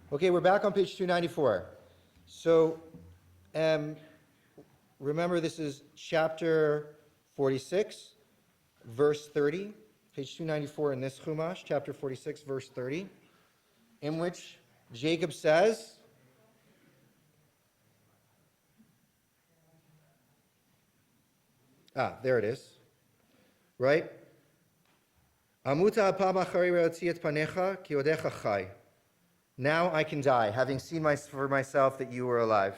Okay, we're back on page 294. So, remember this is chapter 46, verse 30. Page 294 in this Chumash, chapter 46, verse 30, in which Jacob says, there it is, right? Amuta apam achari re'otzi et panecha ki odecha chai. Now I can die, having seen for myself that you were alive.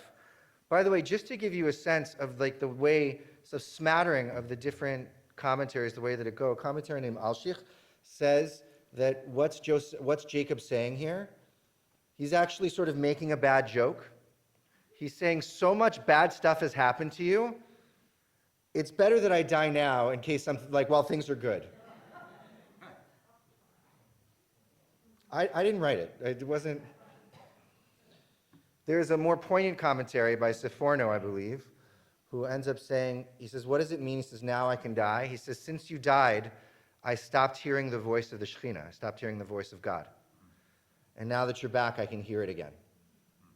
By the way, just to give you a sense of like the way, so smattering of the different commentaries, the way that it go, a commentary named Alshich says that what's Jacob saying here? He's actually sort of making a bad joke. He's saying so much bad stuff has happened to you, it's better that I die now in case while things are good. I didn't write it. It wasn't. There's a more poignant commentary by Seforno, I believe, who ends up saying, he says, what does it mean? He says, now I can die. He says, since you died, I stopped hearing the voice of the Shekhinah. I stopped hearing the voice of God. And now that you're back, I can hear it again.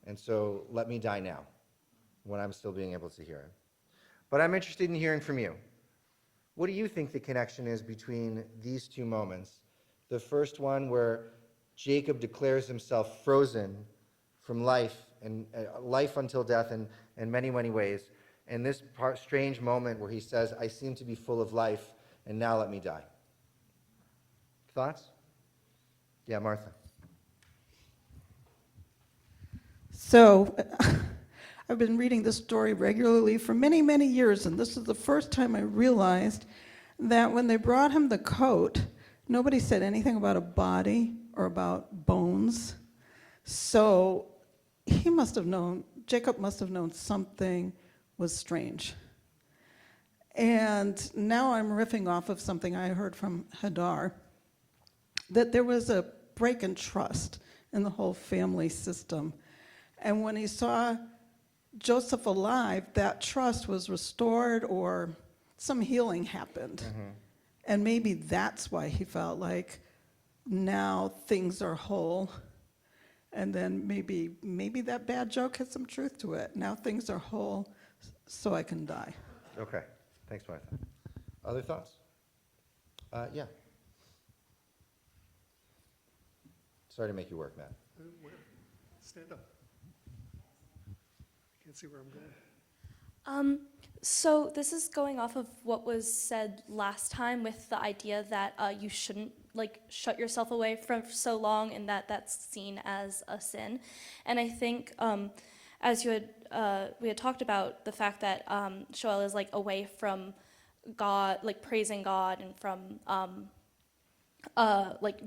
And so let me die now, when I'm still being able to hear it. But I'm interested in hearing from you. What do you think the connection is between these two moments? The first one where Jacob declares himself frozen from life and life until death in many, many ways. And this strange moment where he says, I seem to be full of life, and now let me die. Thoughts? Yeah, Martha. So, I've been reading this story regularly for many, many years, and this is the first time I realized that when they brought him the coat, nobody said anything about a body or about bones. So he must have known, Jacob must have known something was strange. And now I'm riffing off of something I heard from Hadar, that there was a break in trust in the whole family system. And when he saw Joseph alive, that trust was restored or some healing happened. Mm-hmm. And maybe that's why he felt like now things are whole. And then maybe that bad joke has some truth to it. Now things are whole, so I can die. Okay. Thanks, Martha. Other thoughts? Yeah. Sorry to make you work, Matt. Stand up. I can't see where I'm going. So this is going off of what was said last time with the idea that you shouldn't shut yourself away for so long, and that's seen as a sin. And I think as we had talked about the fact that Shoel is away from God, praising God, and from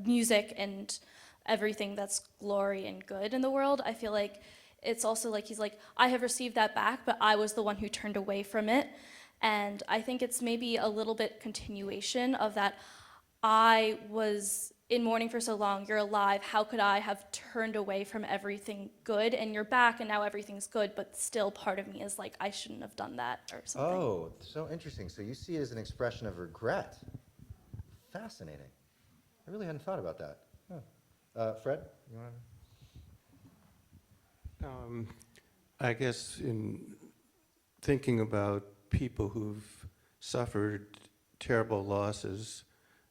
music and everything that's glory and good in the world. I feel like it's also he's I have received that back, but I was the one who turned away from it. And I think it's maybe a little bit continuation of that. I was in mourning for so long, you're alive, how could I have turned away from everything good, and you're back and now everything's good, but still part of me is I shouldn't have done that or something. Oh, so interesting. So you see it as an expression of regret. Fascinating. I really hadn't thought about that. Huh. Fred, you want to? I guess in thinking about people who've suffered terrible losses,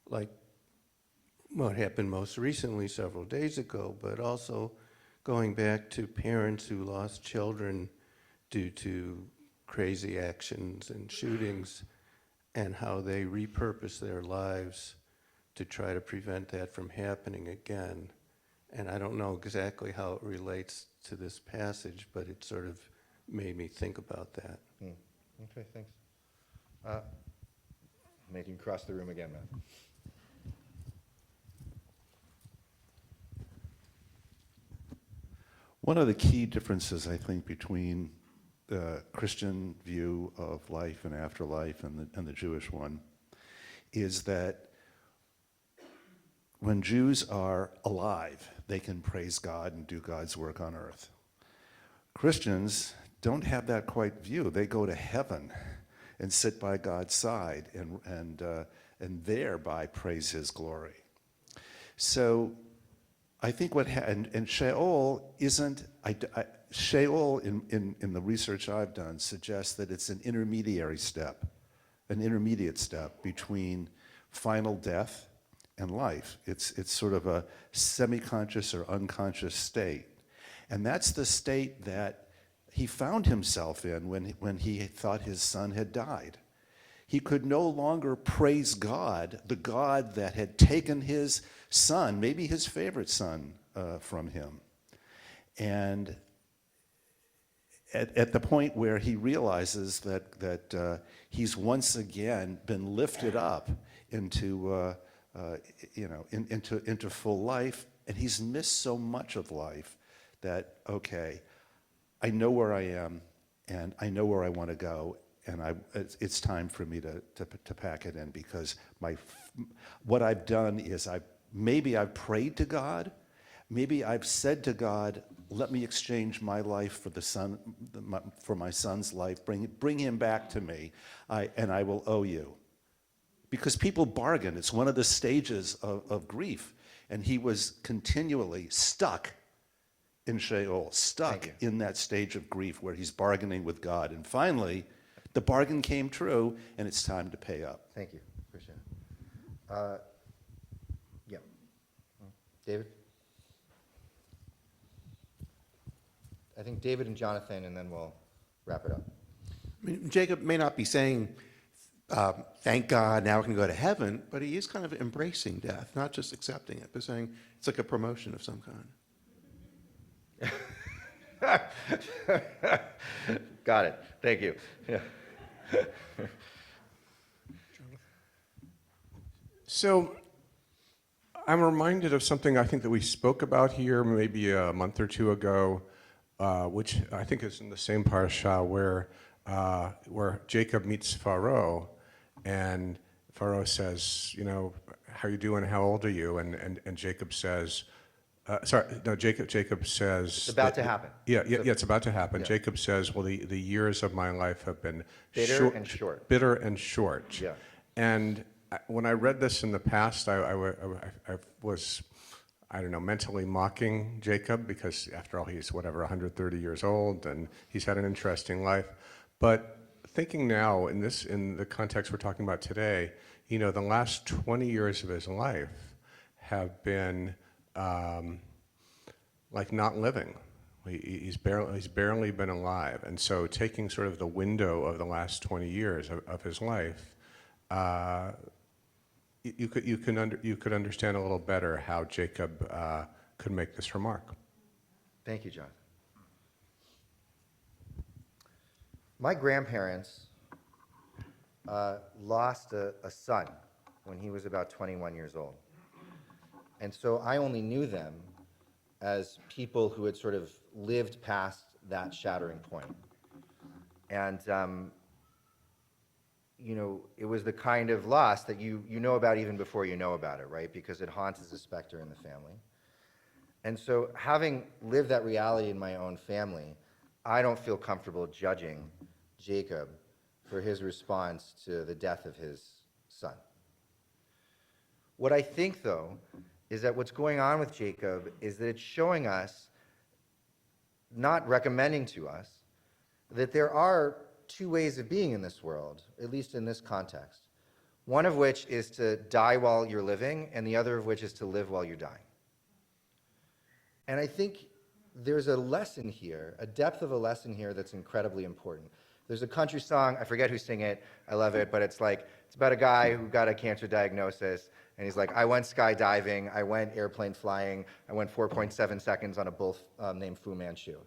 like what happened most recently several days ago, but also going back to parents who lost children due to crazy actions and shootings, and how they repurpose their lives to try to prevent that from happening again. And I don't know exactly how it relates to this passage, but it sort of made me think about that. Okay, thanks. Making you cross the room again, Matt. One of the key differences, I think, between the Christian view of life and afterlife and the Jewish one is that when Jews are alive, they can praise God and do God's work on earth. Christians don't have that quite view. They go to heaven and sit by God's side and thereby praise his glory. So I think and Sheol isn't, Sheol in the research I've done suggests that it's an intermediate step between final death and life. It's sort of a semi-conscious or unconscious state. And that's the state that he found himself in when he thought his son had died. He could no longer praise God, the God that had taken his son, maybe his favorite son, from him. And at the point where he realizes that he's once again been lifted up into into full life, and he's missed so much of life that, okay, I know where I am, and I know where I want to go, and it's time for me to pack it in, because what I've done is maybe I've prayed to God, maybe I've said to God, let me exchange my life for my son's life, bring him back to me, and I will owe you. Because people bargain. It's one of the stages of grief. And he was continually stuck in Sheol, stuck in that stage of grief where he's bargaining with God. And finally, the bargain came true, and it's time to pay up. Thank you. Appreciate it. Yeah. David? I think David and Jonathan, and then we'll wrap it up. I mean, Jacob may not be saying, thank God, now I can go to heaven, but he is kind of embracing death, not just accepting it, but saying it's like a promotion of some kind. Got it. Thank you. Yeah. So I'm reminded of something I think that we spoke about here maybe a month or two ago, which I think is in the same parasha where Jacob meets Pharaoh, and Pharaoh says, how you doing? How old are you? And Jacob says, Jacob says, It's about to happen. Yeah, it's about to happen. Yeah. Jacob says, well, the years of my life have been Bitter and short. Bitter and short. Yeah. And when I read this in the past, I was, I don't know, mentally mocking Jacob, because after all, he's 130 years old, and he's had an interesting life. But thinking now in the context we're talking about today, the last 20 years of his life have been like not living. He's barely been alive. And so taking sort of the window of the last 20 years of his life, you could understand a little better how Jacob could make this remark. Thank you, John. My grandparents lost a son when he was about 21 years old. And so I only knew them as people who had sort of lived past that shattering point. And, it was the kind of loss that you know about even before you know about it, right? Because it haunts as a specter in the family. And so having lived that reality in my own family, I don't feel comfortable judging Jacob for his response to the death of his son. What I think, though, is that what's going on with Jacob is that it's showing us, not recommending to us, that there are two ways of being in this world, at least in this context. One of which is to die while you're living, and the other of which is to live while you're dying. And I think there's a lesson here, a depth of a lesson here that's incredibly important. There's a country song, I forget who sang it, I love it, but it's about a guy who got a cancer diagnosis, and he's like, I went skydiving, I went airplane flying, I went 4.7 seconds on a bull named Fu Manchu,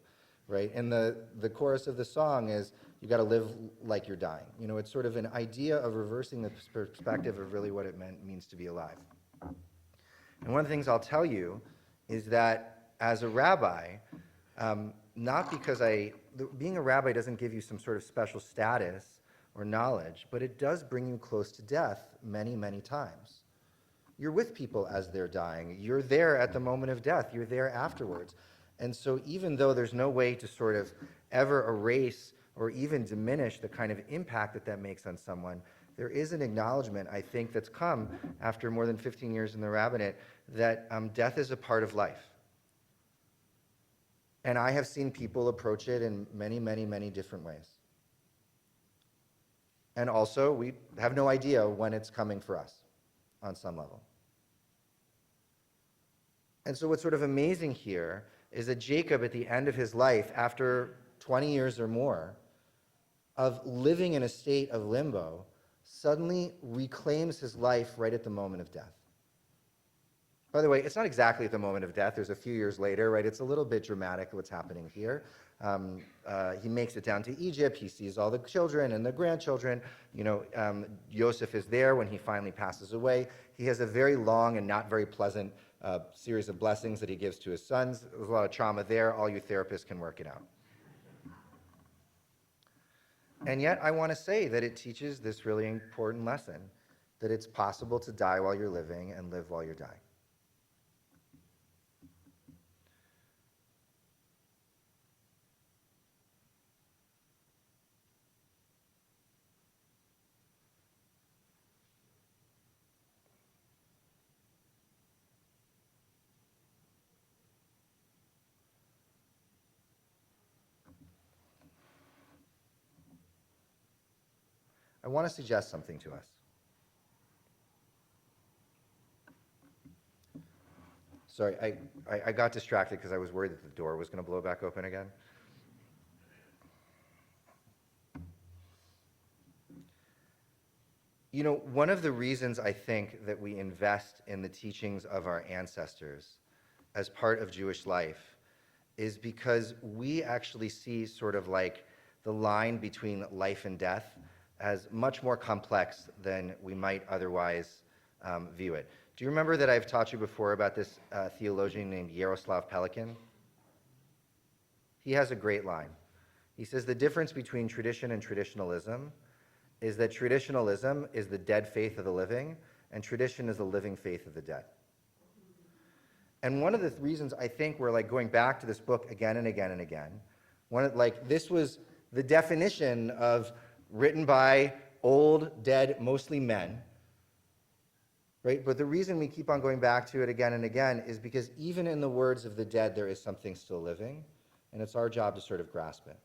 right? And the chorus of the song is, you got to live like you're dying. It's sort of an idea of reversing the perspective of really what it means to be alive. And one of the things I'll tell you is that as a rabbi, not because being a rabbi doesn't give you some sort of special status or knowledge, but it does bring you close to death many, many times. You're with people as they're dying. You're there at the moment of death. You're there afterwards. And so even though there's no way to sort of ever erase or even diminish the kind of impact that makes on someone, there is an acknowledgement, I think, that's come after more than 15 years in the rabbinate that death is a part of life. And I have seen people approach it in many, many, many different ways. And also, we have no idea when it's coming for us on some level. And so what's sort of amazing here is that Jacob, at the end of his life, after 20 years or more of living in a state of limbo, suddenly reclaims his life right at the moment of death. By the way, it's not exactly at the moment of death. There's a few years later, right? It's a little bit dramatic what's happening here. He makes it down to Egypt. He sees all the children and the grandchildren. Yosef is there when he finally passes away. He has a very long and not very pleasant series of blessings that he gives to his sons. There's a lot of trauma there. All you therapists can work it out. And yet, I want to say that it teaches this really important lesson, that it's possible to die while you're living and live while you're dying. I want to suggest something to us. Sorry, I got distracted because I was worried that the door was going to blow back open again. One of the reasons I think that we invest in the teachings of our ancestors as part of Jewish life is because we actually see sort of like the line between life and death as much more complex than we might otherwise view it. Do you remember that I've taught you before about this theologian named Yaroslav Pelikan? He has a great line. He says the difference between tradition and traditionalism is that traditionalism is the dead faith of the living, and tradition is the living faith of the dead. And one of the reasons I think we're like going back to this book again and again and again, this was the definition of written by old, dead, mostly men, right? But the reason we keep on going back to it again and again is because even in the words of the dead, there is something still living, and it's our job to sort of grasp it.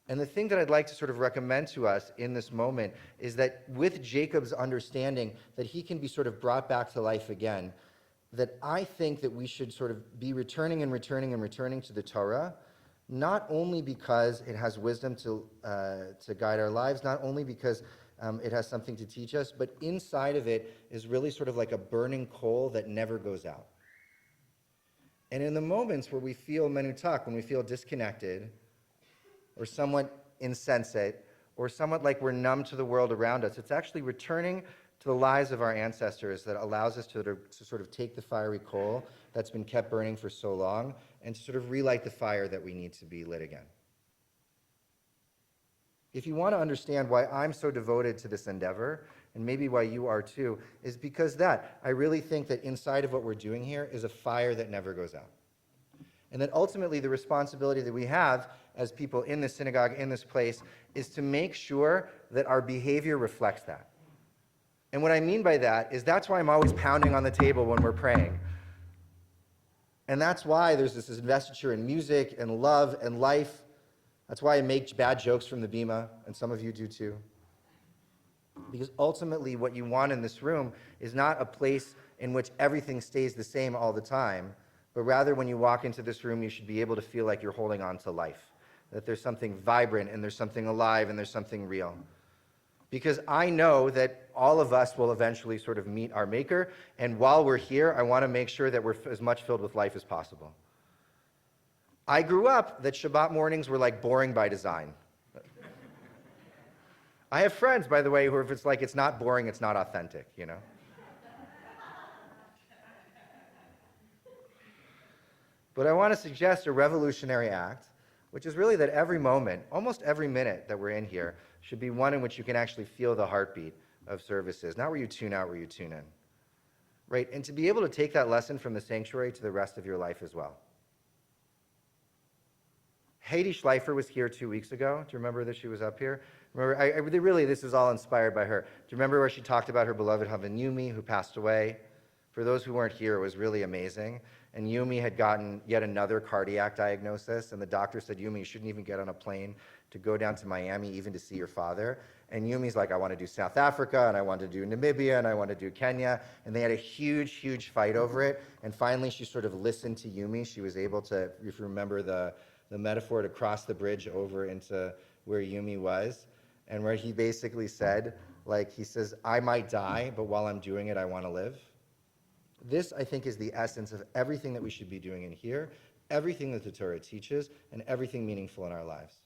And the thing that I'd like to sort of recommend to us in this moment is that with Jacob's understanding that he can be sort of brought back to life again, that I think that we should sort of be returning and returning and returning to the Torah, not only because it has wisdom to guide our lives, not only because it has something to teach us, but inside of it is really sort of like a burning coal that never goes out. And in the moments where we feel menutak, when we feel disconnected, or somewhat insensate, or somewhat like we're numb to the world around us, it's actually returning to the lives of our ancestors that allows us to sort of take the fiery coal that's been kept burning for so long and to sort of relight the fire that we need to be lit again. If you want to understand why I'm so devoted to this endeavor, and maybe why you are too, is because I really think that inside of what we're doing here is a fire that never goes out. And that ultimately the responsibility that we have as people in this synagogue, in this place, is to make sure that our behavior reflects that. And what I mean by that is that's why I'm always pounding on the table when we're praying. And that's why there's this investiture in music and love and life. That's why I make bad jokes from the bima, and some of you do too. Because ultimately what you want in this room is not a place in which everything stays the same all the time, but rather when you walk into this room, you should be able to feel like you're holding on to life, that there's something vibrant and there's something alive and there's something real. Because I know that all of us will eventually sort of meet our maker, and while we're here, I want to make sure that we're as much filled with life as possible. I grew up that Shabbat mornings were like boring by design. I have friends, by the way, who if it's like it's not boring, it's not authentic, you know? But I want to suggest a revolutionary act, which is really that every moment, almost every minute that we're in here, should be one in which you can actually feel the heartbeat of services, not where you tune out, where you tune in. Right? And to be able to take that lesson from the sanctuary to the rest of your life as well. Heidi Schleifer was here 2 weeks ago. Do you remember that she was up here? Remember, really, this is all inspired by her. Do you remember where she talked about her beloved husband Yumi, who passed away? For those who weren't here, it was really amazing. And Yumi had gotten yet another cardiac diagnosis, and the doctor said, Yumi, you shouldn't even get on a plane to go down to Miami even to see your father. And Yumi's like, I want to do South Africa, and I want to do Namibia, and I want to do Kenya. And they had a huge, huge fight over it. And finally, she sort of listened to Yumi. She was able to, if you remember the metaphor, to cross the bridge over into where Yumi was, and where he basically said, like, he says, I might die, but while I'm doing it, I want to live. This, I think, is the essence of everything that we should be doing in here, everything that the Torah teaches, and everything meaningful in our lives.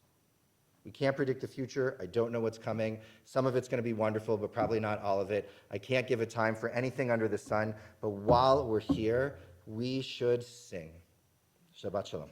We can't predict the future. I don't know what's coming. Some of it's going to be wonderful, but probably not all of it. I can't give a time for anything under the sun, but while we're here, we should sing. Shabbat Shalom.